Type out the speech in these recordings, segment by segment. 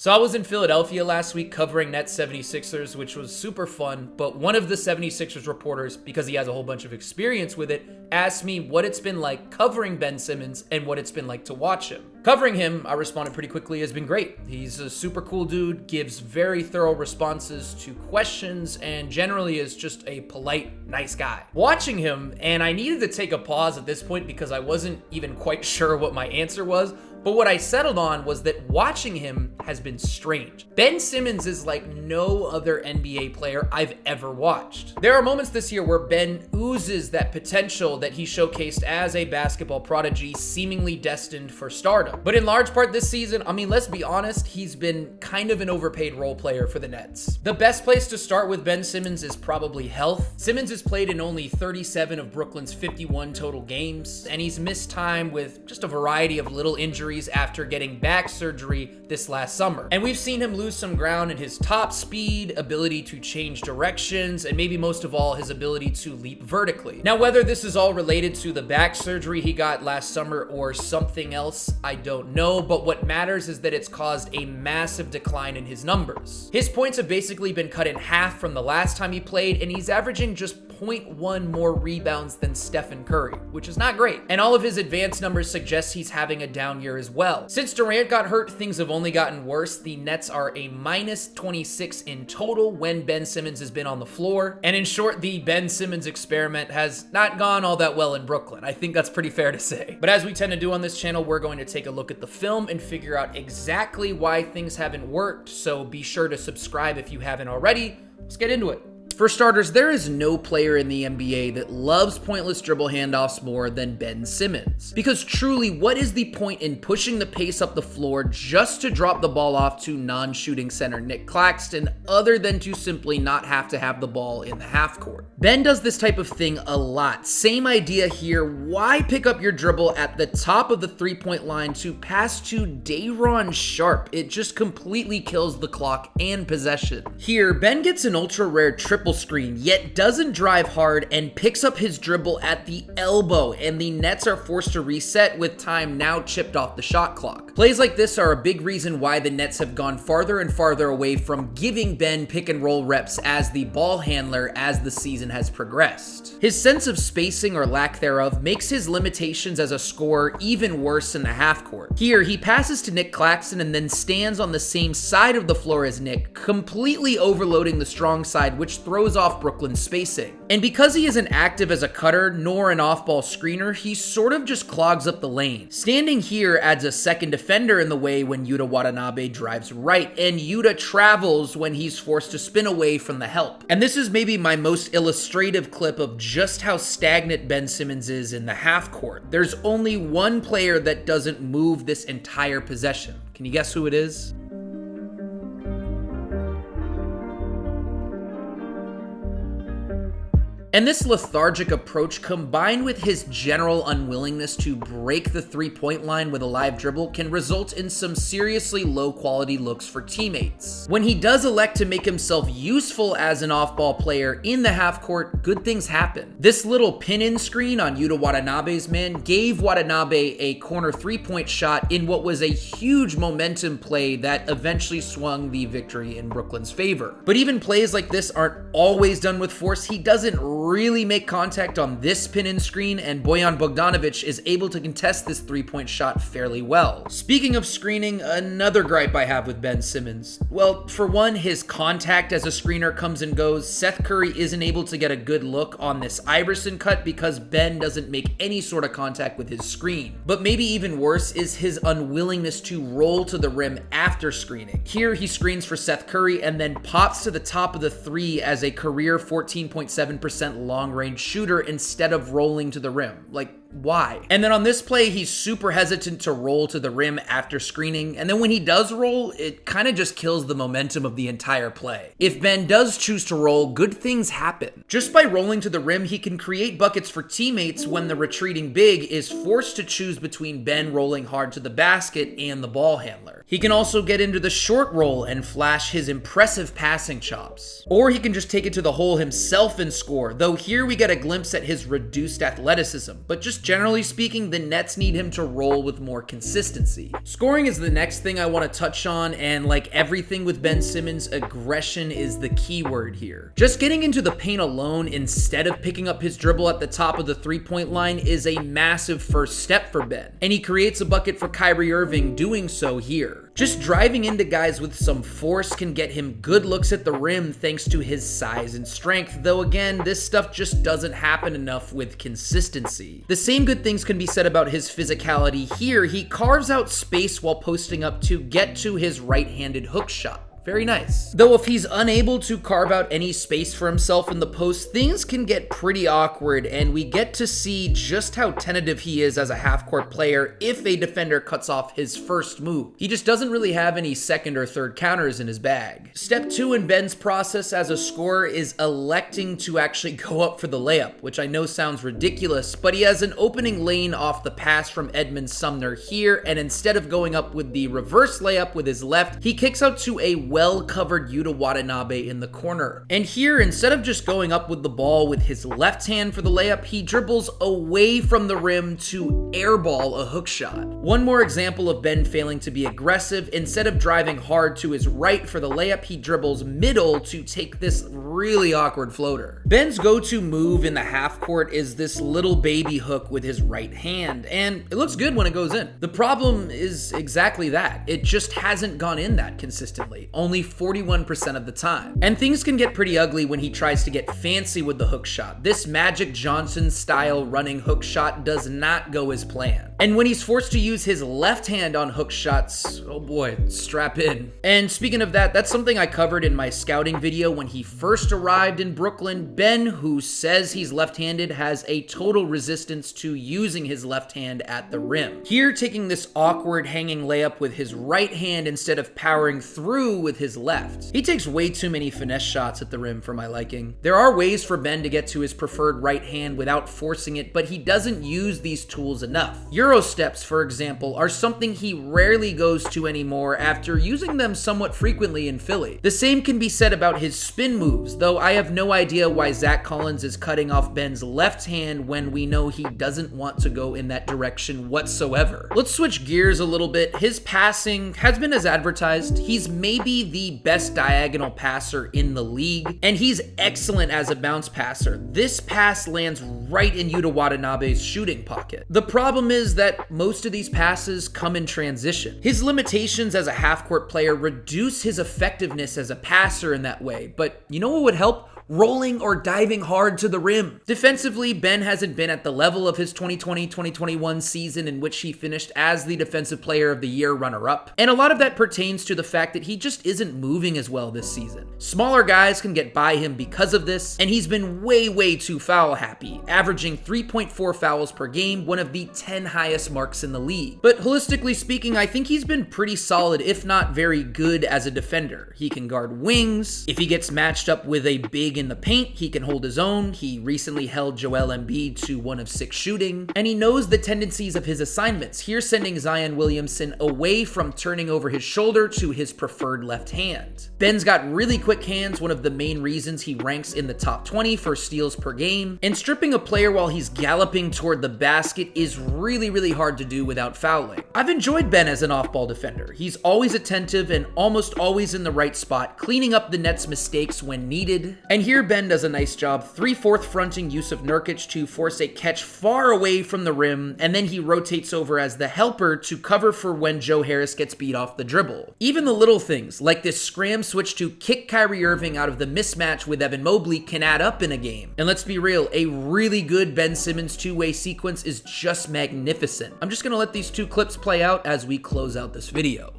So I was in Philadelphia last week covering Nets 76ers, which was super fun, but one of the 76ers reporters, because he has a whole bunch of experience with it, asked me what it's been like covering Ben Simmons and what it's been like to watch him. Covering him, I responded pretty quickly, has been great. He's a super cool dude, gives very thorough responses to questions, and generally is just a polite, nice guy. Watching him, and I needed to take a pause at this point because I wasn't even quite sure what my answer was, but what I settled on was that watching him has been strange. Ben Simmons is like no other NBA player I've ever watched. There are moments this year where Ben oozes that potential that he showcased as a basketball prodigy, seemingly destined for stardom. But in large part this season, I mean, let's be honest, he's been kind of an overpaid role player for the Nets. The best place to start with Ben Simmons is probably health. Simmons has played in only 37 of Brooklyn's 51 total games, and he's missed time with just a variety of little injuries after getting back surgery this last summer. And we've seen him lose some ground in his top speed, ability to change directions, and maybe most of all, his ability to leap vertically. Now, whether this is all related to the back surgery he got last summer or something else, I don't know, but what matters is that it's caused a massive decline in his numbers. His points have basically been cut in half from the last time he played, and he's averaging just 0.1 more rebounds than Stephen Curry, which is not great. And all of his advanced numbers suggest he's having a down year as well. Since Durant got hurt, things have only gotten worse. The Nets are a minus 26 in total when Ben Simmons has been on the floor. And in short, the Ben Simmons experiment has not gone all that well in Brooklyn. I think that's pretty fair to say. But as we tend to do on this channel, we're going to take a look at the film and figure out exactly why things haven't worked. So be sure to subscribe if you haven't already. Let's get into it. For starters, there is no player in the NBA that loves pointless dribble handoffs more than Ben Simmons. Because truly, what is the point in pushing the pace up the floor just to drop the ball off to non-shooting center Nick Claxton, other than to simply not have to have the ball in the half court? Ben does this type of thing a lot. Same idea here. Why pick up your dribble at the top of the three-point line to pass to Day'Ron Sharpe? It just completely kills the clock and possession. Here, Ben gets an ultra-rare triple screen, yet doesn't drive hard and picks up his dribble at the elbow, and the Nets are forced to reset with time now chipped off the shot clock. Plays like this are a big reason why the Nets have gone farther and farther away from giving Ben pick and roll reps as the ball handler as the season has progressed. His sense of spacing or lack thereof makes his limitations as a scorer even worse in the half court. Here, he passes to Nick Claxton and then stands on the same side of the floor as Nick, completely overloading the strong side, which throws off Brooklyn's spacing. And because he isn't active as a cutter nor an off-ball screener, he sort of just clogs up the lane. Standing here adds a second defender in the way when Yuta Watanabe drives right, and Yuta travels when he's forced to spin away from the help. And this is maybe my most illustrative clip of just how stagnant Ben Simmons is in the half court. There's only one player that doesn't move this entire possession. Can you guess who it is? And this lethargic approach, combined with his general unwillingness to break the three-point line with a live dribble, can result in some seriously low-quality looks for teammates. When he does elect to make himself useful as an off-ball player in the half-court, good things happen. This little pin-in screen on Yuta Watanabe's man gave Watanabe a corner three-point shot in what was a huge momentum play that eventually swung the victory in Brooklyn's favor. But even plays like this aren't always done with force. He doesn't really make contact on this pin-in screen, and Bojan Bogdanovic is able to contest this three-point shot fairly well. Speaking of screening, another gripe I have with Ben Simmons. Well, for one, his contact as a screener comes and goes. Seth Curry isn't able to get a good look on this Iverson cut because Ben doesn't make any sort of contact with his screen. But maybe even worse is his unwillingness to roll to the rim after screening. Here, he screens for Seth Curry and then pops to the top of the three as a career 14.7% long-range shooter instead of rolling to the rim. Like, why? And then on this play, he's super hesitant to roll to the rim after screening, and then when he does roll, it kind of just kills the momentum of the entire play. If Ben does choose to roll, good things happen. Just by rolling to the rim, he can create buckets for teammates when the retreating big is forced to choose between Ben rolling hard to the basket and the ball handler. He can also get into the short roll and flash his impressive passing chops. Or he can just take it to the hole himself and score, though here we get a glimpse at his reduced athleticism. But just Generally speaking, the Nets need him to roll with more consistency. Scoring is the next thing I want to touch on, and like everything with Ben Simmons, aggression is the key word here. Just getting into the paint alone instead of picking up his dribble at the top of the three-point line is a massive first step for Ben, and he creates a bucket for Kyrie Irving doing so here. Just driving into guys with some force can get him good looks at the rim thanks to his size and strength, though again, this stuff just doesn't happen enough with consistency. The same good things can be said about his physicality here. He carves out space while posting up to get to his right-handed hook shot. Very nice. Though if he's unable to carve out any space for himself in the post, things can get pretty awkward, and we get to see just how tentative he is as a half-court player if a defender cuts off his first move. He just doesn't really have any second or third counters in his bag. Step 2 in Ben's process as a scorer is electing to actually go up for the layup, which I know sounds ridiculous, but he has an opening lane off the pass from Edmund Sumner here, and instead of going up with the reverse layup with his left, he kicks out to a well-covered Yuta Watanabe in the corner. And here, instead of just going up with the ball with his left hand for the layup, he dribbles away from the rim to airball a hook shot. One more example of Ben failing to be aggressive. Instead of driving hard to his right for the layup, he dribbles middle to take this really awkward floater. Ben's go-to move in the half court is this little baby hook with his right hand, and it looks good when it goes in. The problem is exactly that. It just hasn't gone in that consistently. Only 41% of the time. And things can get pretty ugly when he tries to get fancy with the hook shot. This Magic Johnson style running hook shot does not go as planned. And when he's forced to use his left hand on hook shots, oh boy, strap in. And speaking of that, that's something I covered in my scouting video when he first arrived in Brooklyn. Ben, who says he's left-handed, has a total resistance to using his left hand at the rim. Here, taking this awkward hanging layup with his right hand instead of powering through with his left. He takes way too many finesse shots at the rim for my liking. There are ways for Ben to get to his preferred right hand without forcing it, but he doesn't use these tools enough. Euro steps, for example, are something he rarely goes to anymore after using them somewhat frequently in Philly. The same can be said about his spin moves, though I have no idea why Zach Collins is cutting off Ben's left hand when we know he doesn't want to go in that direction whatsoever. Let's switch gears a little bit. His passing has been as advertised. He's maybe the best diagonal passer in the league, and he's excellent as a bounce passer. This pass lands right in Yuta Watanabe's shooting pocket. The problem is that most of these passes come in transition. His limitations as a half-court player reduce his effectiveness as a passer in that way, but you know what would help? Rolling or diving hard to the rim. Defensively, Ben hasn't been at the level of his 2020-2021 season in which he finished as the Defensive Player of the Year runner-up, and a lot of that pertains to the fact that he just isn't moving as well this season. Smaller guys can get by him because of this, and he's been way too foul happy, averaging 3.4 fouls per game, one of the 10 highest marks in the league. But holistically speaking, I think he's been pretty solid, if not very good as a defender. He can guard wings. If he gets matched up with a big in the paint, he can hold his own. He recently held Joel Embiid to 1 of 6 shooting, and he knows the tendencies of his assignments, here sending Zion Williamson away from turning over his shoulder to his preferred left hand. Ben's got really quick hands, one of the main reasons he ranks in the top 20 for steals per game, and stripping a player while he's galloping toward the basket is really hard to do without fouling. I've enjoyed Ben as an off-ball defender. He's always attentive and almost always in the right spot, cleaning up the Nets' mistakes when needed, and here Ben does a nice job 3/4 fronting Yusuf Nurkic to force a catch far away from the rim, and then he rotates over as the helper to cover for when Joe Harris gets beat off the dribble. Even the little things, like this scram switch to kick Kyrie Irving out of the mismatch with Evan Mobley, can add up in a game. And let's be real, a really good Ben Simmons two-way sequence is just magnificent. I'm just gonna let these two clips play out as we close out this video.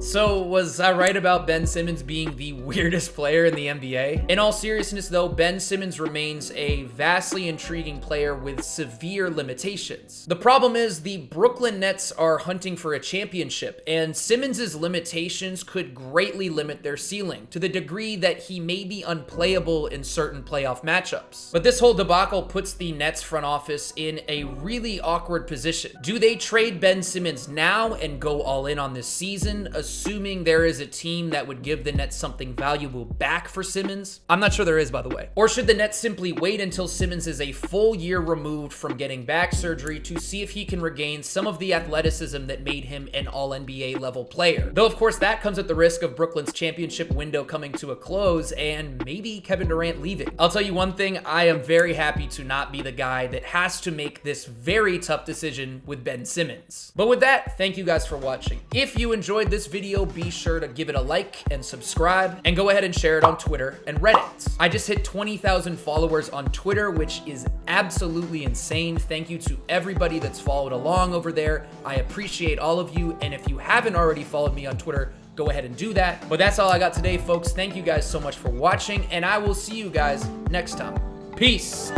So was I right about Ben Simmons being the weirdest player in the NBA? In all seriousness though, Ben Simmons remains a vastly intriguing player with severe limitations. The problem is the Brooklyn Nets are hunting for a championship, and Simmons' limitations could greatly limit their ceiling to the degree that he may be unplayable in certain playoff matchups. But this whole debacle puts the Nets front office in a really awkward position. Do they trade Ben Simmons now and go all in on this season, assuming there is a team that would give the Nets something valuable back for Simmons? I'm not sure there is, by the way. Or should the Nets simply wait until Simmons is a full year removed from getting back surgery to see if he can regain some of the athleticism that made him an all-NBA level player? Though, of course, that comes at the risk of Brooklyn's championship window coming to a close and maybe Kevin Durant leaving. I'll tell you one thing, I am very happy to not be the guy that has to make this very tough decision with Ben Simmons. But with that, thank you guys for watching. If you enjoyed this video, be sure to give it a like and subscribe, and go ahead and share it on Twitter and Reddit. I just hit 20,000 followers on Twitter, which is absolutely insane. Thank you to everybody that's followed along over there. I appreciate all of you, and if you haven't already followed me on Twitter, go ahead and do that. But that's all I got today, folks. Thank you guys so much for watching, and I will see you guys next time. Peace.